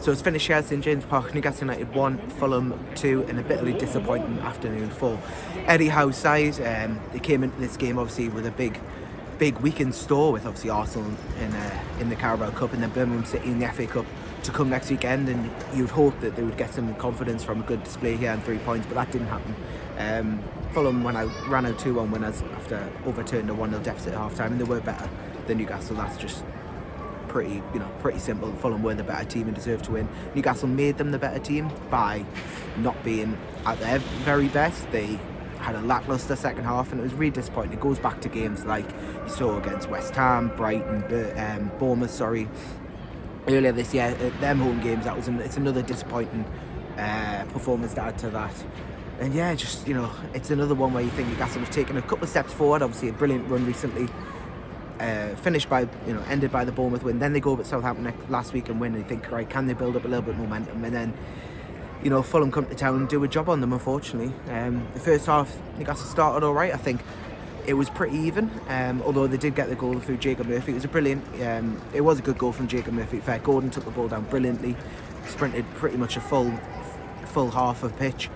So it's finished here at St James Park. Newcastle United 1, Fulham 2 in a bitterly disappointing afternoon for Eddie Howe's side. They came into this game obviously with a big week in store, with obviously Arsenal in the Carabao Cup and then Birmingham City in the FA Cup to come next weekend, and you'd hope that they would get some confidence from a good display here and 3 points, but that didn't happen. Fulham ran out 2-1 winners after overturning a 1-0 deficit at half time, and they were better than Newcastle. That's just pretty simple. Fulham were the better team and deserved to win. Newcastle made them the better team by not being at their very best. They had a lacklustre second half, and it was really disappointing. It goes back to games like you saw against West Ham, Brighton, Bournemouth, earlier this year. Them home games, it's another disappointing performance to add to that. And yeah, just it's another one where you think Newcastle was taking a couple of steps forward. Obviously a brilliant run recently, ended by the Bournemouth win. Then they go up at Southampton last week and win, and you think, right, can they build up a little bit of momentum? And then Fulham come to town and do a job on them, unfortunately. The first half, Newcastle started all right. I think it was pretty even, although they did get the goal through Jacob Murphy. It was a good goal from Jacob Murphy. Fair, Gordon took the ball down brilliantly, sprinted pretty much a full half of pitch,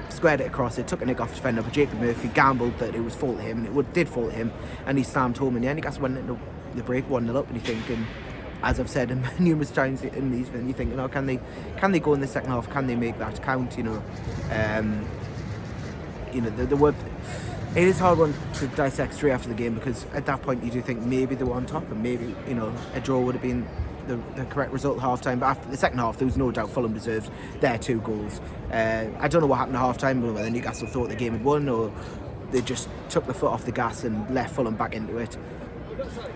squared it across. It took a nick off the defender, but Jacob Murphy gambled that it was fault to him, and it did fault him, and he slammed home. And Newcastle went into the break 1-0 up, and you think, and as I've said numerous times in these, you think, can they go in the second half? Can they make that count? It is a hard one to dissect straight after the game, because at that point you do think maybe they were on top, and maybe a draw would have been the correct result at half time. But after the second half, there was no doubt Fulham deserved their 2 goals. I don't know what happened at half time, whether Newcastle thought the game had won, or they just took the foot off the gas and left Fulham back into it.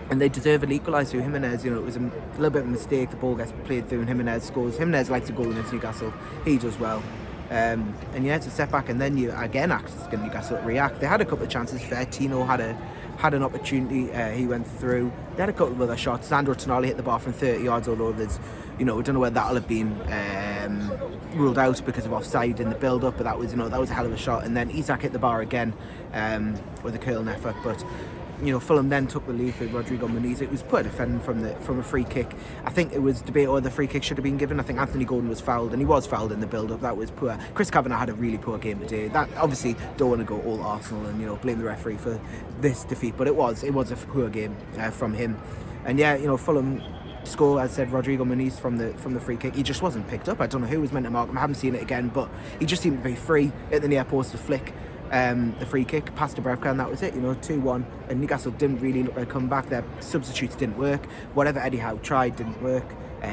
And they deserve an equaliser through Jimenez. It was a little bit of a mistake. The ball gets played through and Jimenez scores. Jimenez likes a goal against Newcastle. He does well. It's a setback, and then you again asking Newcastle to react. They had a couple of chances. Tino had an opportunity. He went through. They had a couple of other shots. Sandro Tonali hit the bar from 30 yards, although there's, we don't know whether that'll have been ruled out because of offside in the build-up. But that was a hell of a shot. And then Isak hit the bar again with a curling effort. But Fulham then took the lead through Rodrigo Muniz. It was poor defending from a free kick. I think it was debate whether the free kick should have been given. I think Anthony Gordon was fouled, and he was fouled in the build-up. That was poor. Chris Kavanagh had a really poor game today. That obviously don't want to go all Arsenal and blame the referee for this defeat, but it was a poor game from him. And Fulham score, as I said, Rodrigo Muniz from the free kick. He just wasn't picked up. I don't know who was meant to mark him. I haven't seen it again, but he just seemed to be free at the near post to flick the free kick past Dubravka, and that was it. 2-1, and Newcastle didn't really look like come back. Their substitutes didn't work. Whatever Eddie Howe tried didn't work.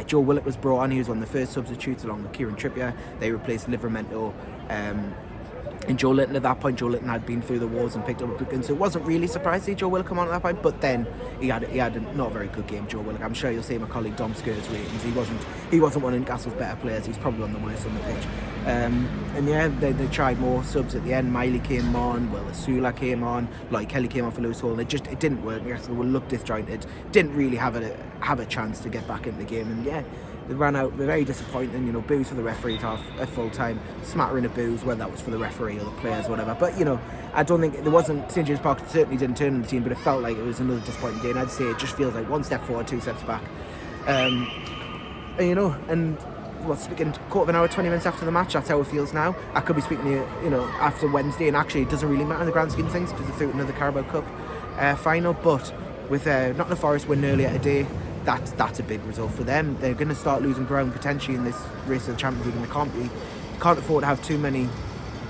Joe Willock was brought on. He was one of the first substitutes along with Kieran Trippier. They replaced Livramento and Joe Linton. At that point, Joe Linton had been through the walls and picked up a good gun, so it wasn't really surprising to see Joe Willock come on at that point. But then he had a not very good game, Joe Willock. I'm sure you'll see my colleague Dom Sker's ratings. He wasn't one of Newcastle's better players. He's probably one of the worst on the pitch. They tried more subs at the end. Miley came on, Asula came on, Lloyd Kelly came on for Lewis Hall. It didn't work. Newcastle looked disjointed. Didn't really have a chance to get back into the game. And they ran out. They're very disappointing. Boos for the referee at full time, smattering of boos, whether that was for the referee or the players, whatever. But I don't think there wasn't. St James Park certainly didn't turn on the team, but it felt like it was another disappointing day. And I'd say it just feels like 1 step forward, 2 steps back. Speaking quarter of an hour, 20 minutes after the match, that's how it feels now. I could be speaking to you, after Wednesday, and actually it doesn't really matter in the grand scheme of things because they're through to another Carabao Cup final. But with Nottingham Forest win earlier today, that's a big result for them. They're going to start losing ground potentially in this race of the Champions League, and they can't afford to have too many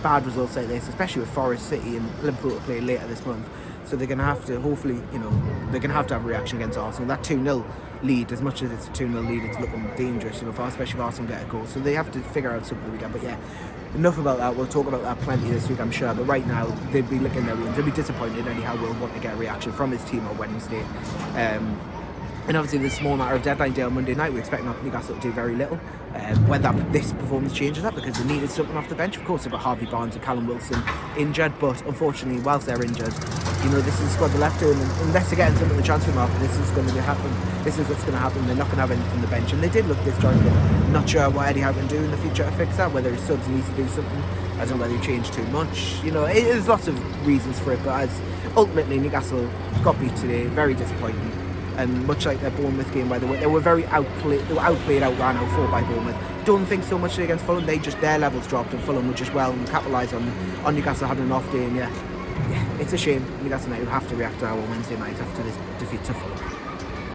bad results like this, especially with Forest, City and Liverpool to play later this month. So they're going to have to, hopefully, they're going to have a reaction against Arsenal. That 2-0 lead, as much as it's a 2-0 lead, it's looking dangerous, especially if Arsenal get a goal. So they have to figure out something the weekend. But enough about that. We'll talk about that plenty this week, I'm sure. But right now, they'd be licking their wounds. They'd be disappointed anyhow. We'll want to get a reaction from his team on Wednesday. And obviously, the small matter of deadline day on Monday night, we expect Newcastle to do very little. Whether this performance changes that, because they needed something off the bench. Of course, they've got Harvey Barnes and Callum Wilson injured, but unfortunately, whilst they're injured, this is the squad they're left to, and unless they're getting something in the transfer market, this is going to happen. This is what's going to happen. They're not going to have anything from the bench, and they did look disjointed. Not sure what Eddie Howe can do in the future to fix that. Whether his subs needs to do something. I don't know whether he changed too much. There's lots of reasons for it, but as ultimately Newcastle got beat today, very disappointing. And much like their Bournemouth game, by the way, they were very outplayed, outran out fought by Bournemouth. Don't think so much against Fulham. Their levels dropped, and Fulham would just well and capitalise on Newcastle having an off day. And yeah, it's a shame Newcastle United have to react to our Wednesday night after this defeat to Fulham.